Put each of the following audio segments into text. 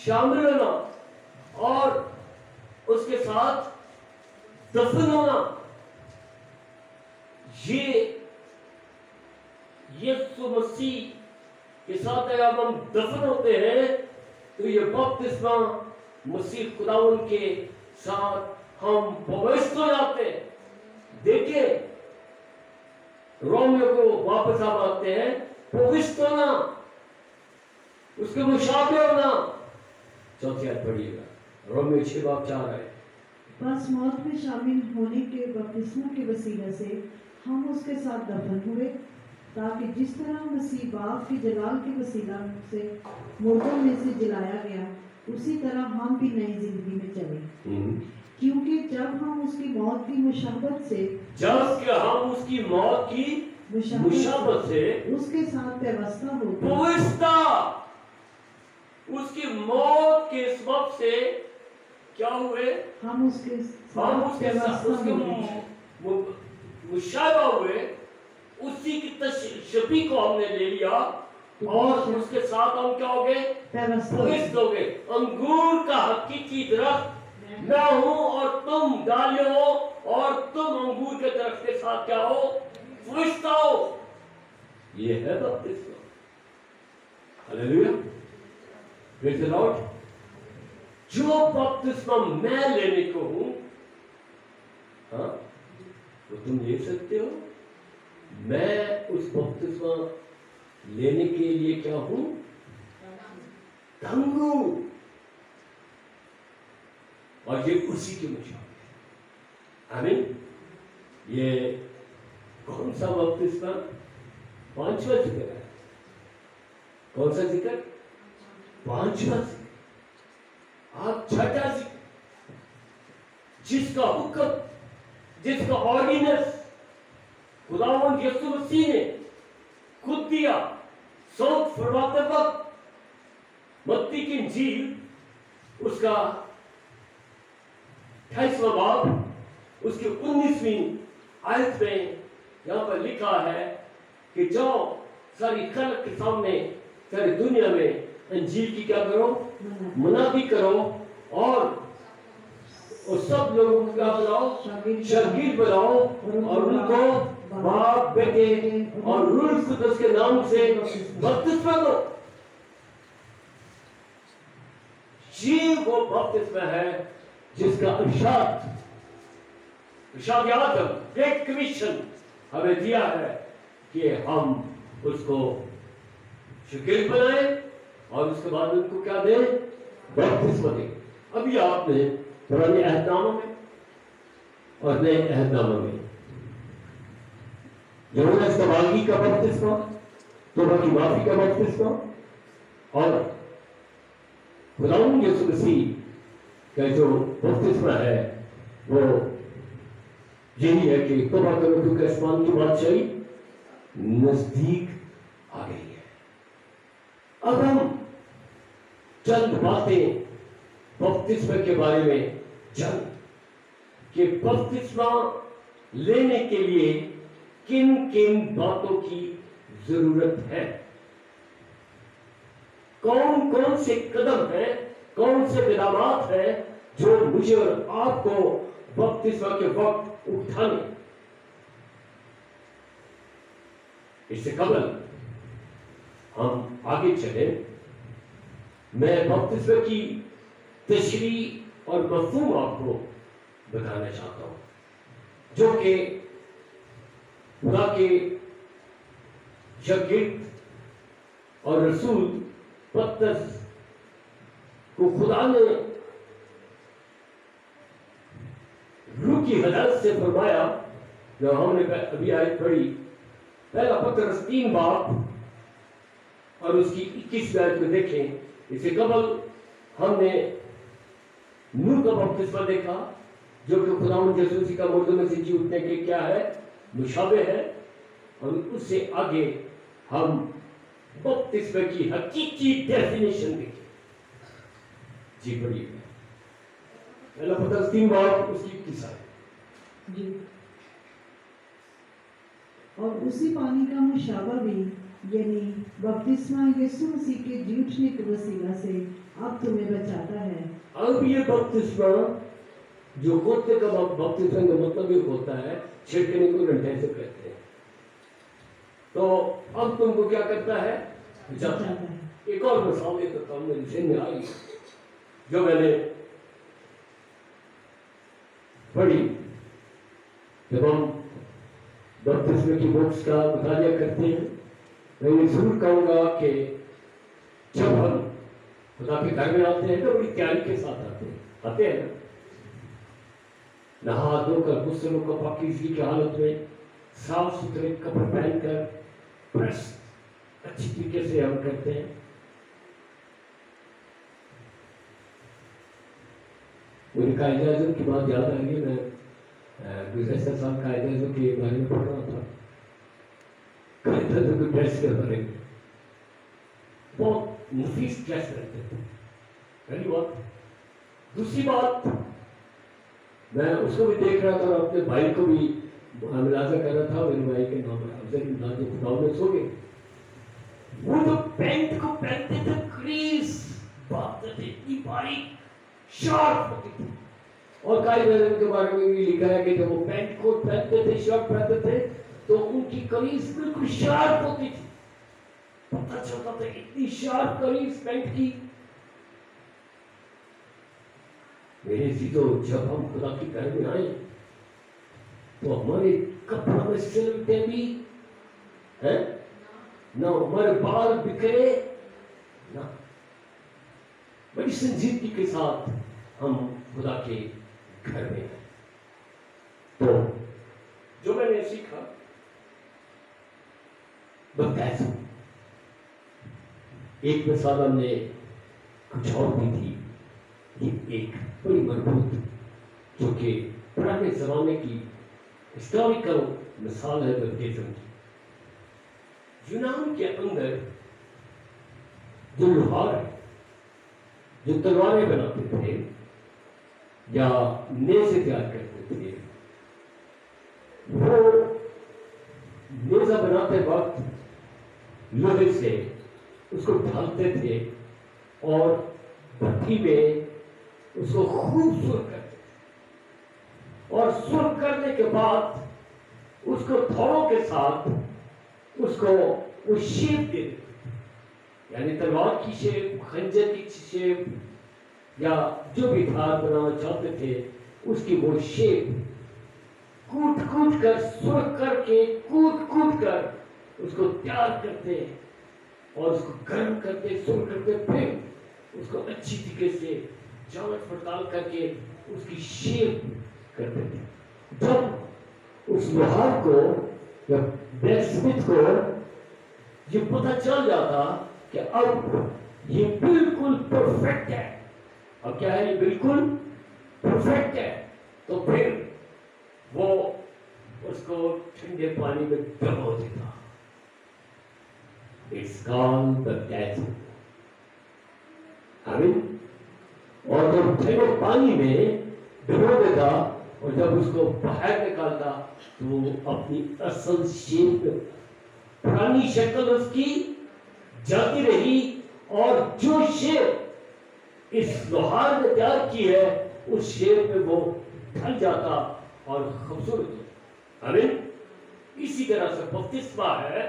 شامل ہونا اور اس کے ساتھ دفن ہونا، یہ یسوع مسیح کے ساتھ اگر ہم دفن ہوتے ہیں تو یہ بپتسمہ مسیح خداوند کے ساتھ ہم پوشت ہو جاتے ہیں۔ دیکھیں رومیو کو واپس آپ آتے ہیں، پوشت ہونا، اس کے مشابہ ہونا۔ چوتھی آیت پڑھیے گا، رومیو 6:4 ہے۔ بس موت میں شامل ہونے کے بپتسمہ کے وسیلہ سے ہم اس کے ساتھ دفن ہوئے، تاکہ جس طرح مسیح باپ کے جلال کے وسیلہ سے مردوں میں سے جلایا گیا، اسی طرح ہم بھی نئی زندگی میں چلیں۔ کیونکہ جب ہم اس کی موت کی مشابہت سے اس کے ساتھ پیوستہ ہوتے ہیں، اس کی موت کے سبب سے کیا ہوئے؟ ہم اس کے ساتھ مشابہ ہوئے، اسی کی تشبیہ کو ہم نے لے لیا اور اس کے ساتھ ہم کیا ہو گئے؟ پیوست ہو گئے۔ انگور کا حقیقی درخت میں ہوں اور تم ڈالیاں ہو، اور تم انگور کے درخت کے ساتھ کیا ہو؟ پیوست ہو۔ یہ ہے بپتسمہ۔ ہلیلویا، پریز دی لارڈ۔ جو بپتسمہ میں لینے کو ہوں، ہاں وہ تم لے سکتے ہو۔ میں اس بپتسمہ لینے کے لیے کیا ہوں؟ دنگ ہوں، اور یہ اسی کے مشابہ ہے۔ آمین۔ یہ کون سا بپتسمہ؟ 5واں ذکر ہے۔ کون سا ذکر؟ 5واں ذکر۔ آپ 6واں ذکر، جس کا حکم، جس کا آرڈیننس خداوند یسوع مسیح نے خود دیا صوت فرماتے وقت، متی کی انجیل اس کا 28واں باب اس کی 19ویں آیت میں یہاں پر لکھا ہے کہ جاؤ ساری خلق کے سامنے، ساری دنیا میں انجیل کی کیا کرو؟ منادی کرو، اور سب لوگوں کو کیا بناؤ؟ شاگرد بناؤ، اور ان کو باپ، بیٹے اور روح القدس کے نام سے بپتسمہ دو۔ یہ وہ بپتسمہ ہے جس کا ارشاد اعظم گریٹ کمیشن ہمیں دیا ہے کہ ہم اس کو شاگرد بنائیں اور اس کے بعد ان کو کیا دیں؟ بپتسمہ دیں۔ ابھی آپ نے پرانے عہد نامہ میں اور نئے عہد نامہ میں یوحنا استباغی کا بپتسمہ، توبہ کی معافی کا بپتسمہ، اور خداوند یسوع مسیح کا جو بپتسمہ ہے وہ یہی ہے کہ توبہ کرو کیونکہ آسمان کی بادشاہی نزدیک آ گئی ہے۔ اب ہم چند باتیں بپتسمہ کے بارے میں جان کہ بپتسمہ لینے کے لیے کن کن باتوں کی ضرورت ہے، کون کون سے قدم ہیں، کون سے اقدامات ہیں جو مجھے اور آپ کو بپتسمہ کے وقت اٹھانے۔ اس سے قبل ہم آگے چلیں، میں بپتسمہ کی تشریح اور مفہوم آپ کو بتانا چاہتا ہوں، جو کہ خدا کے شاگرد اور رسول پترس کو خدا نے روح کی ہدایت سے فرمایا، جو ہم نے ابھی آیت پڑھی، پہلا پترس 3 باب اور اس کی 21 آیت میں دیکھیں۔ اس سے قبل ہم نے نوح کا بپتسمہ دیکھا، جو کہ خداوند یسوع مسیح کا مردوں میں سے جی اٹھنے کے کیا ہے؟ مشابہ ہے، اور اس سے آگے ہم بپتسمہ کی حقیقی ڈیفینیشن دیکھیں۔ جی پڑھیے پہلا پترس 3 باب اس کی 21 آیت۔ جی، اور اسی پانی کا مشابہ بھی यानी बपतिस्मा यीशु मसीह के जी उठने के वसीला से अब तुम्हें बचाता है। अब ये बपतिस्मा जो होते का बपतिस्मा का मतलब ये होता है छिड़कने को डंडे से कहते हैं। तो अब तुमको क्या करता है? बचाता है। एक और मिसाल ये तो मेरे ज़हन में आई जो मैंने पढ़ी जब हम बपतिस्मे की बुक्स का मुताबिया करते हैं। मैं ये जरूर कहूँगा कि जब हम खुदा के घर में आते हैं तो बड़ी तैयारी के साथ आते हैं नहा धोकर गुस्से होकर पाकीज़गी की हालत में साफ सुथरे कपड़े पहनकर प्रेस अच्छी तरीके से हम करते हैं। मुझे कायदे आज़म की बात याद आ रही है। मैं गुज़श्ता साल कायदे आज़म के बारे में पढ़ रहा था। कायदे आज़म के ड्रेस के बारे में बहुत नफीस ड्रेस रहते थे। पहली बात। दूसरी बात मैं उसको भी देख रहा था और अपने भाई को भी मुलाजा कर रहा था। मेरे भाई के नाम अफजल में सो गए। वो जो पैंट को पहनते थे क्रीज बात थे इतनी बारीक शार्प होती थी। और कायदे के बारे में भी लिखा है कि जब वो पैंट कोट पहनते थे शर्ट पहनते थे तो उनकी कमीज बिल्कुल शार्प होती थी। पता चलता था इतनी शार्प कमीज पैंट की। मेरे चीजों जब हम खुदा के घर में आए तो हमारे कपड़ों में सिलवटें भी है ना, हमारे बाल बिखरे ना, बड़ी संजीदगी के साथ हम खुदा के घर में आए। तो जो मैंने सीखा बपतिस्मा एक मिसाल हमने कुछ और दी थी। ये एक बड़ी मजबूत जो कि पुराने जमाने की हिस्टोरिकल मिसाल है बपतिस्मा की। यूनान के अंदर जो लोहार है जो तलवारें बनाते थे या नेज़े तैयार करते थे, वो नेज़ा बनाते वक्त लोहे से उसको ढालते थे और भट्टी में उसको खूब सुर्ख करते थे और सुर्ख करने के बाद उसको थोड़ों के साथ उसको वो शेप दे देते थे। यानी तलवार की शेप, खंजर की शेप या जो भी धार बनाना चाहते थे उसकी वो शेप कूट कूट कर सुर्ख करके कूट कूट कर उसको तैयार करते और उसको गर्म करते सुर्ख करते, फिर उसको अच्छी तरीके से जांच पड़ताल करके उसकी शेप करते थे। जब उस लोहार को या ब्लैकस्मिथ को ये पता चल जाता कि अब ये बिल्कुल परफेक्ट है, अब क्या है ये बिल्कुल परफेक्ट है, तो फिर वो उसको ठंडे पानी में डुबो देता। It's called the death. आमीन। और जब ठंडे पानी में डुबो देता और जब उसको बाहर निकालता तो वो अपनी असल शेप में, पुरानी शक्ल उसकी जाती रही और जो शेप इस लोहार ने तैयार की है उस शेप में वो ढल जाता और खूबसूरत होता। आमीन। इसी तरह से बपतिस्मा है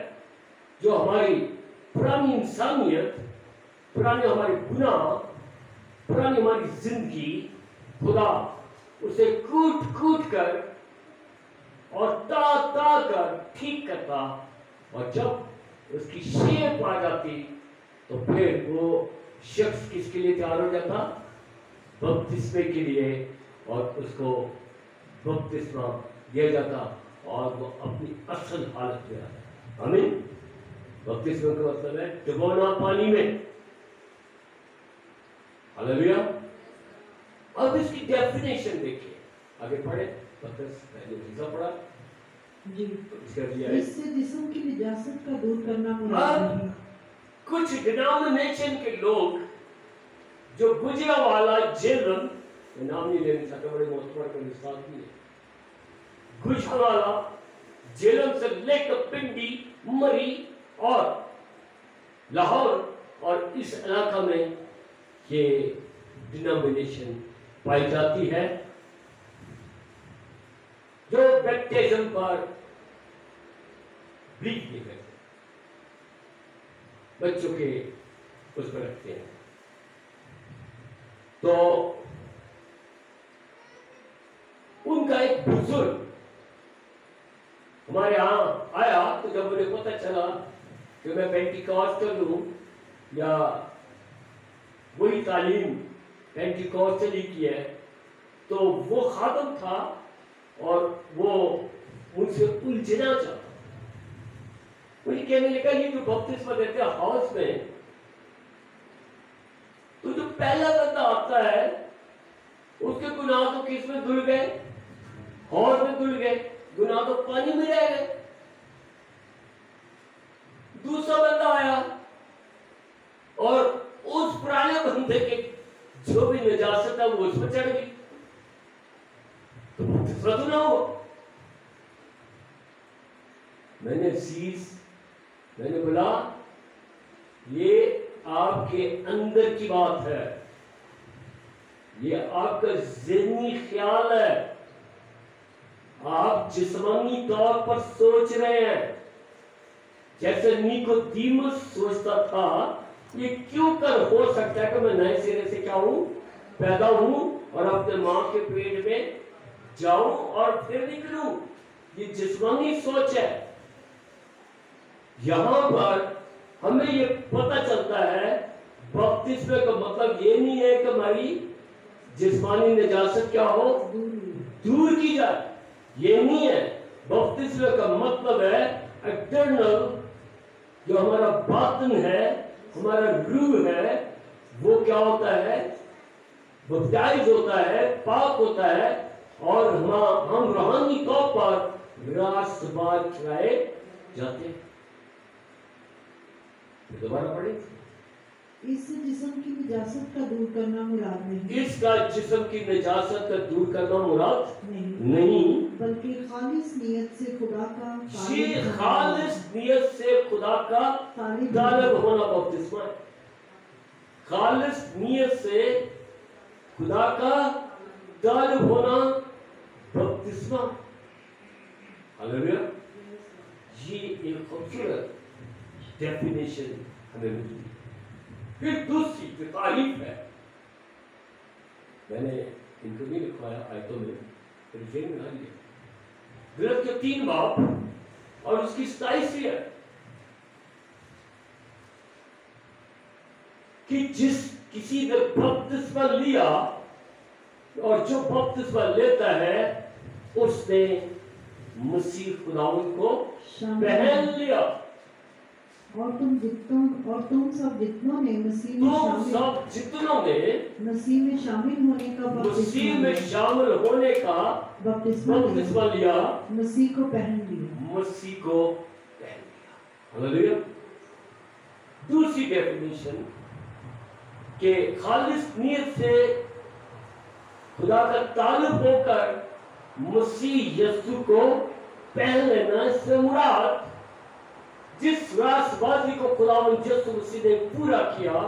जो हमारी पुरानी इंसानियत, पुराने हमारे गुनाह, पुरानी हमारी जिंदगी खुदा उसे कूट कूट कर और ता कर ठीक करता और जब उसकी शेप आ जाती तो फिर वो शख्स किसके लिए तैयार हो जाता? बपतिस्मे के लिए, और उसको बपतिस्मा दिया जाता और वो अपनी असल हालत में आता। आमीन। बपतिस्मा का मतलब है डुबोना पानी में। हालेलुया। अब इसकी डेफिनेशन देखिए, आगे पढ़े। पहले पढ़ा जी। इससे जिस्म की निजासत का दूर करना मुराद है। कुछ डिनोमिनेशन के लोग जो गुजरा वाला जेलम, नाम नहीं लेना चाहता, बड़े मोहतबर का मिसाल भी है, गुजरा वाला जेलम से लेकर पिंडी, मरी और لاہور اور اس علاقہ میں یہ ڈینومینیشن پائی جاتی ہے جو بیپٹزم پر بلیچ نہیں کرتے، بچوں کے اس پر رکھتے ہیں. تو ان کا ایک بزرگ ہمارے ہاں آیا تو جب مجھے پتہ چلا کہ میں پینٹیکاسٹل ہوں یا وہی تعلیم پینٹیکاسٹل ہی کی ہے، تو وہ خادم تھا اور وہ ان سے الجھنا چاہتا. مجھے کہنے لگا یہ جو بپتسمہ دیتے ہیں ہاؤس میں، تو جو پہلا بندہ آتا ہے اس کے گناہ تو کس میں دھل گئے؟ ہاؤس میں دھل گئے، گناہ تو پانی میں رہ گئے. دوسرا بندہ آیا اور اس پرانے بندے کے جو بھی نجاست ہے وہ اس میں چڑھ گئی، تو بپتسمہ تو نہ ہوا. میں نے بولا یہ آپ کے اندر کی بات ہے، یہ آپ کا ذہنی خیال ہے، آپ جسمانی طور پر سوچ رہے ہیں. جیسے نیکودیمس سوچتا تھا یہ کیوں کر ہو سکتا ہے کہ میں نئے سرے سے کیا ہوں، پیدا ہوں اور اپنے ماں کے پیٹ میں جاؤں اور پھر نکلوں. یہ جسمانی سوچ ہے. یہاں پر ہمیں یہ پتہ چلتا ہے بپتسمے کا مطلب یہ نہیں ہے کہ ہماری جسمانی نجاست کیا ہو، دور کی جائے. یہ نہیں ہے. بپتسمے کا مطلب ہے ایکٹرنل، جو ہمارا باطن ہے، ہمارا روح ہے، وہ کیا ہوتا ہے، بپتائز ہوتا ہے، پاک ہوتا ہے، اور ہم روحانی طور پر راست بار چلائے جاتے ہیں. دوبارہ پڑھیں. اس سے جسم کی نجاست کا دور کرنا مراد نہیں، اس کا جسم کی نجاست کا دور کرنا مراد نہیں، بلکہ خالص نیت سے خدا کا خالص نیت سے خدا کا طالب ہونا بپتسمہ ہے. خالص نیت سے خدا کا طالب ہونا بپتسمہ. ہلیلویا. یہ ایک خوبصورت ڈیفینیشن ہمیں ملتی. پھر دوسری جو تعریف ہے، میں نے ان کو نہیں لکھوایا آیتوں میں، پھر ذہن میں آ لیا. غلط کے 3 باب اور اس کی 27 ہے کہ جس کسی نے بپتسمہ لیا اور جو بپتسمہ لیتا ہے اس نے مسیح خداوند کو پہن لیا. اور تم سب جتنوں نے مسیح میں شامل ہونے کا بپتسمہ لیا، مسیح کو پہن لیا. ہلیلویا. دوسری ڈیفینیشن کہ خالص نیت سے خدا کا طالب ہو کر مسیح یسوع کو پہن لینا، اس سے مراد جس راست بازی کو خداوند یسوع مسیح نے پورا کیا،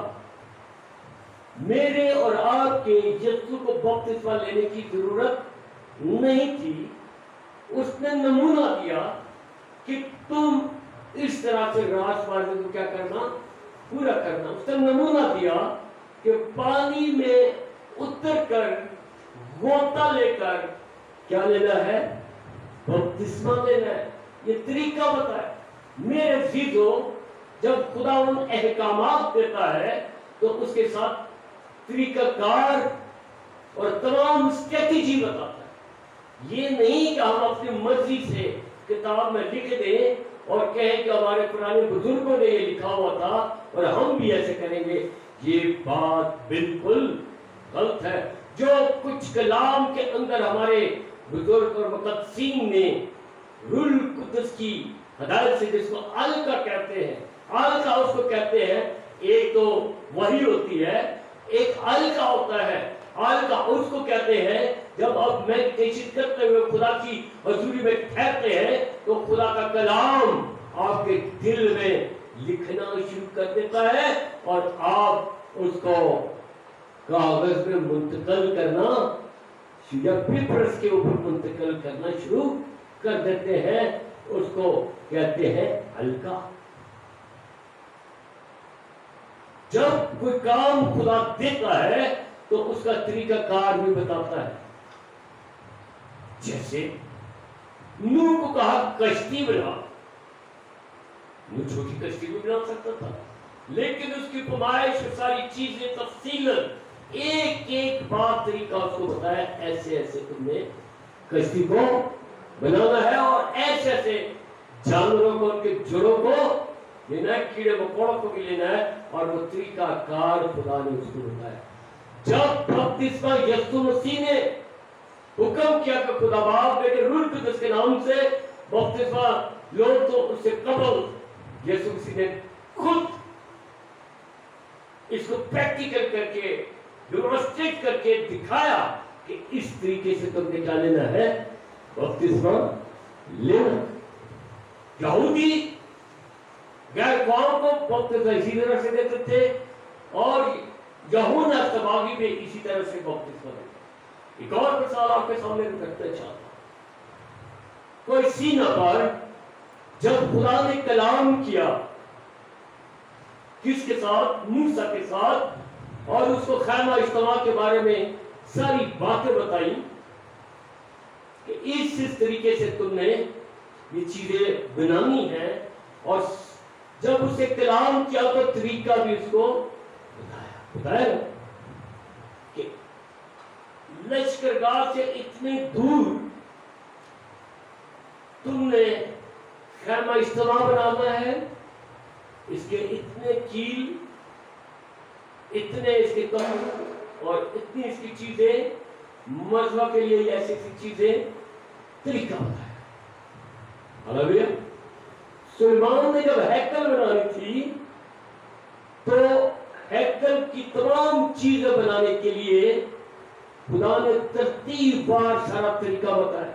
میرے اور آپ کے یسوع کو بپتسمہ لینے کی ضرورت نہیں تھی. اس نے نمونہ دیا کہ تم اس طرح سے راست بازی کو کیا کرنا، پورا کرنا. اس نے نمونہ دیا کہ پانی میں اتر کر غوطہ لے کر کیا لینا ہے، بپتسمہ لینا ہے. یہ طریقہ بتایا. میرے عزیزو، جب خدا ان احکامات دیتا ہے تو اس کے ساتھ طریقہ کار اور تمام اسٹریٹجی بتاتا ہے. یہ نہیں کہ ہم اپنی مرضی سے کتاب میں لکھ دیں اور کہیں کہ ہمارے پرانے بزرگوں نے یہ لکھا ہوا تھا اور ہم بھی ایسے کریں گے. یہ بات بالکل غلط ہے. جو کچھ کلام کے اندر ہمارے بزرگ اور مقدسین نے روح القدس کی ہدایت سے، جس کو القا کہتے ہیں، القا اس کو کہتے ہیں، ایک تو وحی ہوتی ہے، ایک القا ہوتا ہے. القا اس کو کہتے ہیں جب آپ میڈیٹیشن کرتے ہوئے خدا کی حضوری میں ٹھہرتے ہیں تو خدا کا کلام آپ کے دل میں लिखना शुरू कर देता है और आप उसको कागज में मुंतकिल करना या पेपर्स के ऊपर मुंतकिल करना शुरू कर देते हैं। उसको कहते हैं हल्का। जब कोई काम खुदा देता है तो उसका तरीका कार भी बताता है। जैसे नूह को कहा कश्ती बना, नूह छोटी कश्ती भी बना सकता था, लेकिन उसकी पैमाइश सारी चीजें तफसीलन एक एक बात तरीका उसको बताया, ऐसे ऐसे तुमने कश्ती को बनाना है और ऐसे ऐसे जानवरों को, उनके जुड़ों को लेना है, कीड़े मकोड़ों को भी लेना है, और वो तरीका कार खुदा ने उसको बताया। जब बपतिस्मा यीशु मसीह ने हुक्म किया कि खुदा बाप बेटे रूह कुदस के नाम से बपतिस्मा लो, तो उससे कबल यीशु मसीह ने खुद इसको प्रैक्टिकल करके डेमोंस्ट्रेट करके दिखाया कि इस तरीके से तुमने क्या लेना है, बपतिस्मा लेना। यहूदी गैर कौम को बपतिस्मा इसी तरह से देते थे और यूहन्ना सबागी भी इसी तरह से बपतिस्मा देते। एक और मिसाल आपके सामने रखना चाहता हूं। कोई सीना पर जब खुदा ने कलाम किया किसके साथ, मूसा के साथ, और उसको खैमा इज्तिमा के बारे में सारी बातें बताई कि इस तरीके से तुमने ये चीजें बनानी है, और जब उसे कलाम किया तो तरीका भी उसको बताया कि लश्करगाह से इतने दूर तुमने खैमा इज्तिमा बनाना है, इसके इतने कील, इतने इसके कम और इतनी इसकी चीजें, मजहब के लिए ऐसी चीजें, तरीका बताया। हालेलुया। सुलेमान ने जब हैकल बनानी थी तो हैकल की तमाम चीजें बनाने के लिए खुदा ने तरतीबवार सारा तरीका बताया।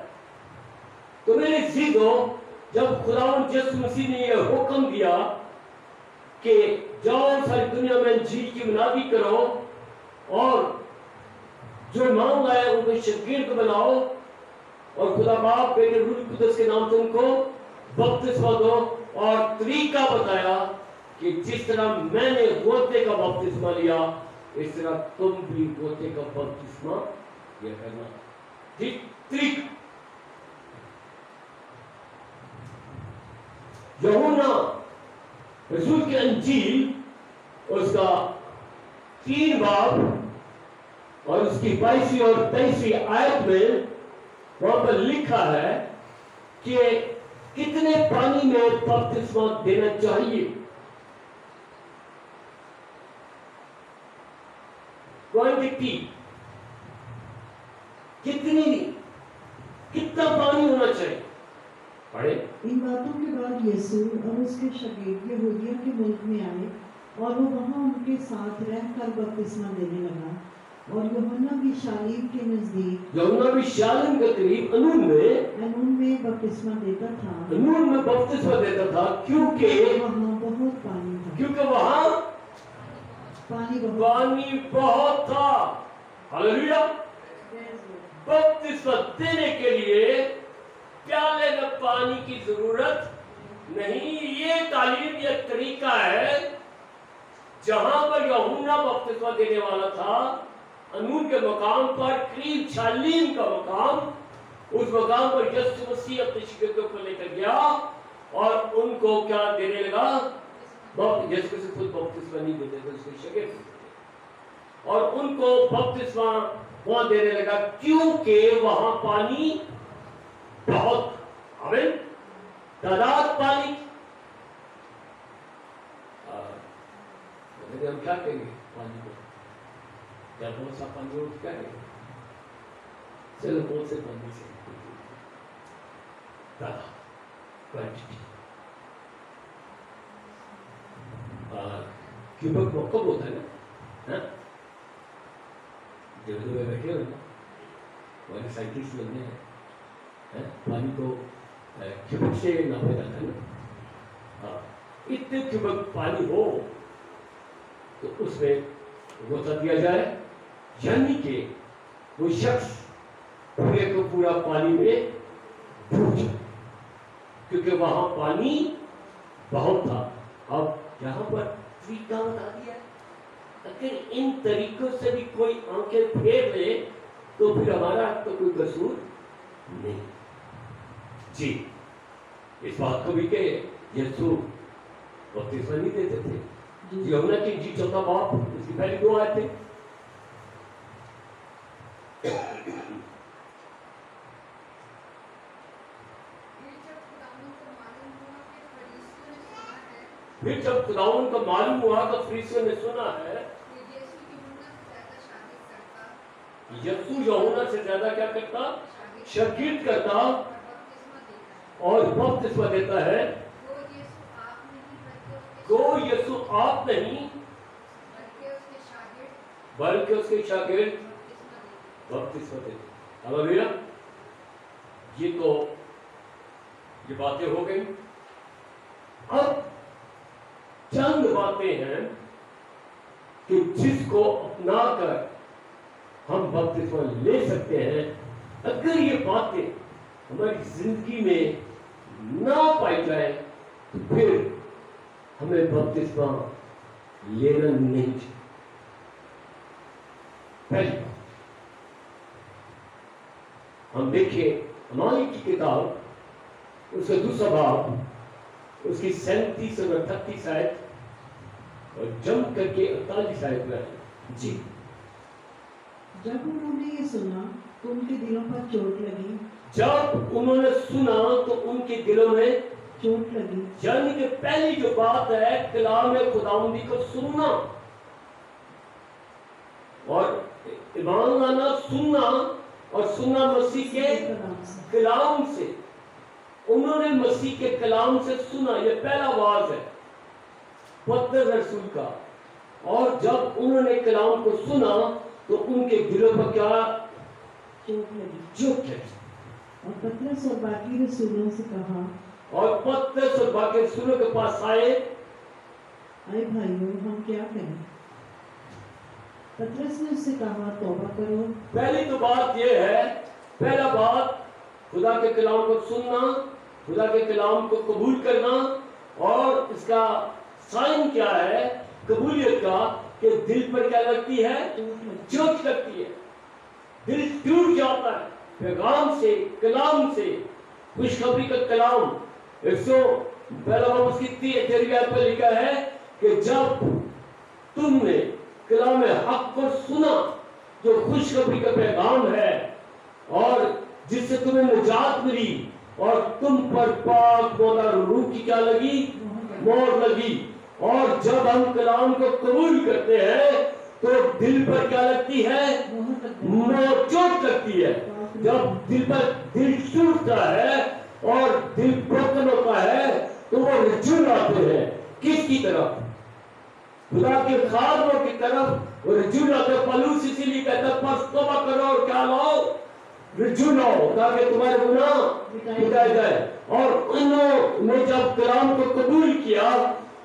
तो मेरे अज़ीज़ों, जब खुदावंद यीशु मसीह ने यह हुक्म दिया कि जाओ सारी दुनिया में इंजील की मुनादी करो और जो ईमान लाए उनको शागिर्द बनाओ और खुदा बाप बेटे रूह कुदस के नाम से उनको बपतिस्मा दो, और तरीका बताया कि जिस तरह मैंने गोते का बपतिस्मा लिया इस तरह तुम भी गोते का बपतिस्मा लिया करना। ठीक तरीका। यूहन्ना रसूल की अंजील उसका 3 बाब और उसकी 22वीं और 23वीं आयत में वहां पर लिखा है कि कितने पानी में बपतिस्मा देना चाहिए। क्वांटिटी कितना पानी होना चाहिए, पढ़े। इन बातों के बाद यीशु और उसके शागिर्द यहूदिया के मुल्क में आए और वो वहां उनके साथ रहकर बपतिस्मा देने लगा। और यूहन्ना भी शालीम के नजदीक, यूहन्ना भी शालीम के करीब अनून में बपतिस्मा देता था। अनून में बपतिस्मा देता था क्योंकि वहां बहुत पानी था। क्योंकि वहां पानी बहुत था। हालेलुया। बपतिस्मा देने के लिए प्याले में पानी की जरूरत नहीं। ये तालीम, ये तरीका है। जहां पर यूहन्ना बपतिस्मा देने वाला था, अनून के मकाम पर करीब शालीम का मकाम, उस मकाम पर यीशु मसीह अपने शिष्यों को लेकर गया और उनको क्या देने लगा, यीशु से खुद बपतिस्मा नहीं देते थे, उसके शागिर्द, और उनको बपतिस्मा वहां देने लगा क्योंकि वहां पानी बहुत, आमीन, तादाद पानी। हम क्या कहेंगे पानी को, क्या बहुत सा पानी हो, क्या कहेंगे, चलो बहुत से पानी से तादाद, क्वांटिटी। क्यूबिक कब होता है ना, जब में बैठे हो ना, हमारे साइंटिस्ट लोग ने पानी को क्यूबिक से नापा जाता है ना। इतने क्यूबिक पानी हो तो उसमें गोता दिया जाए, यानी कि वो शख्स पूरे को पूरा पानी में डूब जाए, क्योंकि वहां पानी बहुत था। अब यहाँ पर तरीका बता दिया, अगर इन तरीकों से भी कोई आंखें फेर ले तो फिर हमारा तो कोई कसूर नहीं। जी, इस बात को भी के यीशु बपतिस्मा नहीं देते थे। यूहन्ना की इंजील चौथा बाब उसकी पहली 2 आयतें। फिर जब खुदावंद को मालूम हुआ तो फरीसियों ने सुना है यीशु यूहन्ना से ज्यादा क्या करता, शागिर्द करता और बपतिस्मा देता है। गो यीशु आप नहीं बल्कि उसके शागिर्द बपतिस्मा देते। हालेलुया। ये बातें हो गई। अब चंद बातें हैं कि जिसको अपना कर हम बपतिस्मा ले सकते हैं। अगर ये बातें हमारी जिंदगी में ना पाई जाए तो फिर हमें बपतिस्मा लेना नहीं चाहिए। पहली बात हम देखें हमारी की किताब उसका 2 बाब उसकी 37 और 38 आयत और जम करके 48 आयत में है। जी, जब उन्होंने ये सुना तो उनके दिलों पर चोट लगी। जब उन्होंने सुना तो उनके दिलों में चोट लगी। यानी कि पहली जो बात है कलाम खुदावंदी को सुनना और ईमान लाना, सुनना और सुनना मसीह के कलाम से। उन्होंने मसीह के कलाम से सुना, ये पहला आवाज है पतरस रसूल का। और जब उन्होंने कलाम को सुना तो उनके दिलों पर क्या चोट लगी। चोट लगी। और पतरस और बाकी रसूलों से कहा, और पतरस और बाकी रसूलों के पास आए, अरे भाइयों हम क्या करें? पतरस ने उससे कहा, तौबा करो। पहली तो बात यह है, पहला बात खुदा के कलाम को सुनना, खुदा के कलाम को कबूल करना। और इसका साइन क्या है कबूलियत का कि दिल पर क्या लगती है, चोट लगती है, दिल टूट जाता है पैगाम से, कलाम से। खुशखबरी का कलाम 101 उसकी 13 आयत पर लिखा है कि जब तुमने कलाम हक को सुना जो खुशखबरी का पैगाम है और जिससे तुम्हें निजात मिली और तुम पर पाक मौला रूह की क्या लगी, मोहर लगी। और जब हम कलाम को कबूल करते हैं तो दिल पर क्या लगती है, चोट लगती है। जब दिल पर दिल टूटता है और दिल ब्रोकन होता है तो वो रजूल आते हैं किसकी तरफ, खुदा के खादमों की तरफ वो रजूल आते हैं। पौलुस इसीलिए कहता है बस तौबा करो और क्या लाओ, रजूल लाओ ताकि तुम्हारे गुनाह मिटाए जाए। और उन्होंने जब कलाम को कबूल किया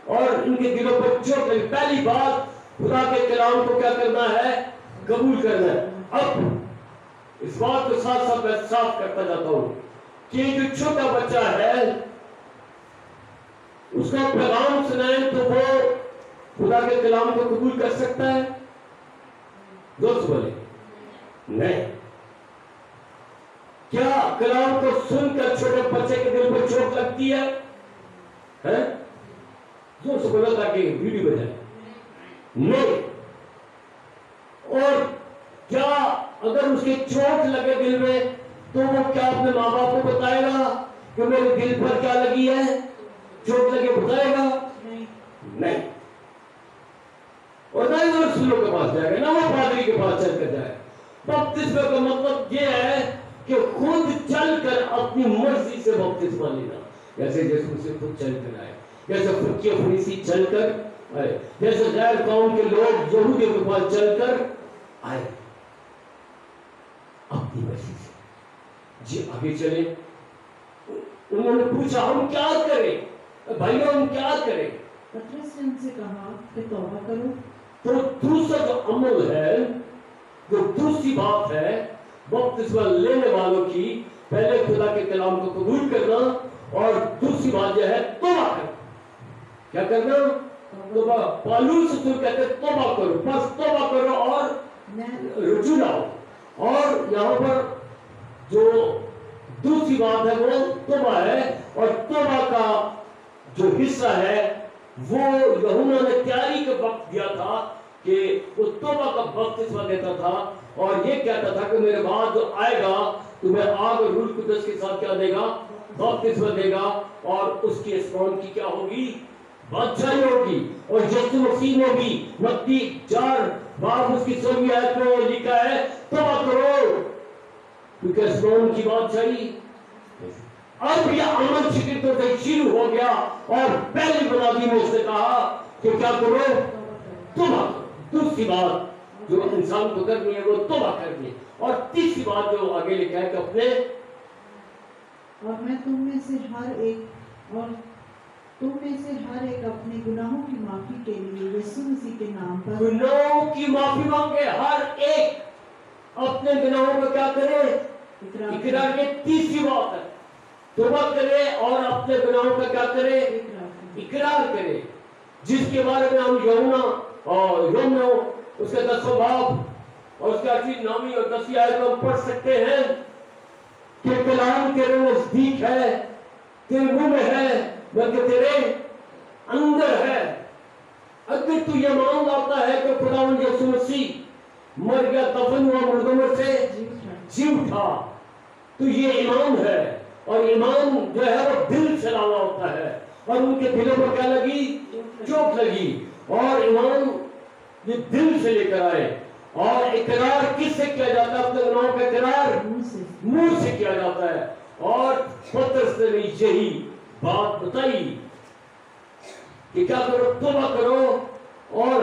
और इनके दिलों पर चोट लगी, पहली बात खुदा के कलाम को क्या करना है, कबूल करना है। अब इस बात को साथ साथ मैं साफ करता जाता हूं कि जो छोटा बच्चा है उसका पैगाम सुनाए तो वो खुदा के कलाम को कबूल कर सकता है? दोस्त बोले नहीं। क्या कलाम को सुनकर छोटे बच्चे के दिल पर चोट लगती है? जोर से बोला ताकि वीडियो बजाए। नहीं। और क्या अगर उसके चोट लगे दिल में तो वो क्या अपने माँ बाप को बताएगा कि मेरे दिल पर क्या लगी है, चोट लगे, बताएगा? नहीं। और ना ही वो रसूलों के पास जाएगा, ना वो पादरी के पास चल कर जाए। बपतिस्मा का मतलब ये है कि खुद चलकर अपनी मर्जी से बपतिस्मा लेना, जैसे यीशु से खुद चल कर आए, जैसे फकीर फरीसी चलकर आए, जैसे गैर कौम के लोग यहूदियों के पास चलकर आए अपनी मर्जी से। जी आगे चले। उन्होंने पूछा हम क्या करें? भाइयों हम क्या करें? पतरस ने उनसे कहा कि तौबा करो। तो दूसरा जो अमल है, जो दूसरी बात है बपतिस्मा लेने वालों की, पहले खुदा के कलाम को कबूल करना, और दूसरी बात जो है तौबा करना। क्या करना? तौबा। पौलुस रसूल कहते हैं तौबा करो, बस तौबा करो और रुजू लाओ। और यहाँ पर जो दूसरी बात है वो तौबा है, और तौबा का जो हिस्सा है वो यूहन्ना ने तैयारी के वक्त दिया था कि वो तौबा का बपतिस्मा देता था, और ये कहता था कि मेरे बाद जो आएगा तुम्हें आग और रूह कुदस के साथ क्या देगा? बपतिस्मा देगा, और उसकी आसमान की क्या होगी? बादशाही होगी। और यीशु मसीह ने भी मत्ती 4 उसकी 16वीं आयत में लिखा है तौबा करो क्योंकि आसमान की बादशाही। अब यह अमल शिकतों से शुरू हो गया, और पहली बुनियादी में उसने कहा कि क्या करो? तौबा। दूसरी बात जो इंसान को करनी है वो तौबा करनी है, और तीसरी बात जो आगे लिखा है कि अपने और मैं तुम में से हर एक अपने गुनाहों की माफी के लिए यीशु मसीह के नाम पर गुनाहों की माफी मांगे। हर एक अपने गुनाहों को क्या करे? इकरार के। तीसरी बात है तौबा करे और अपने गुनाहों का क्या करे? इकरार करे, जिसके बारे में हम यूहन्ना और रोमियो उसका 10वां बाब और उसका 9वीं और 10वीं आयत में पढ़ सकते हैं कि कलाम तेरे नजदीक है, तेरे मुंह में है, बल्कि तेरे अंदर है। अगर तू ये मान लाता है कि खुदावंद यीशु मसीह मर गया, दफन हुआ, मुर्दों में से जी उठा, तो ये ईमान है। और ईमान जो है वो दिल से लाना होता है, और उनके दिलों पर क्या लगी? चोट लगी। और ईमान ये दिल से लेकर आए। और इकरार किससे किया जाता है? अपने गुनाहों का इकरार मुंह से किया जाता है। और पतरस ने यही बात बताई कि क्या करो? तौबा करो और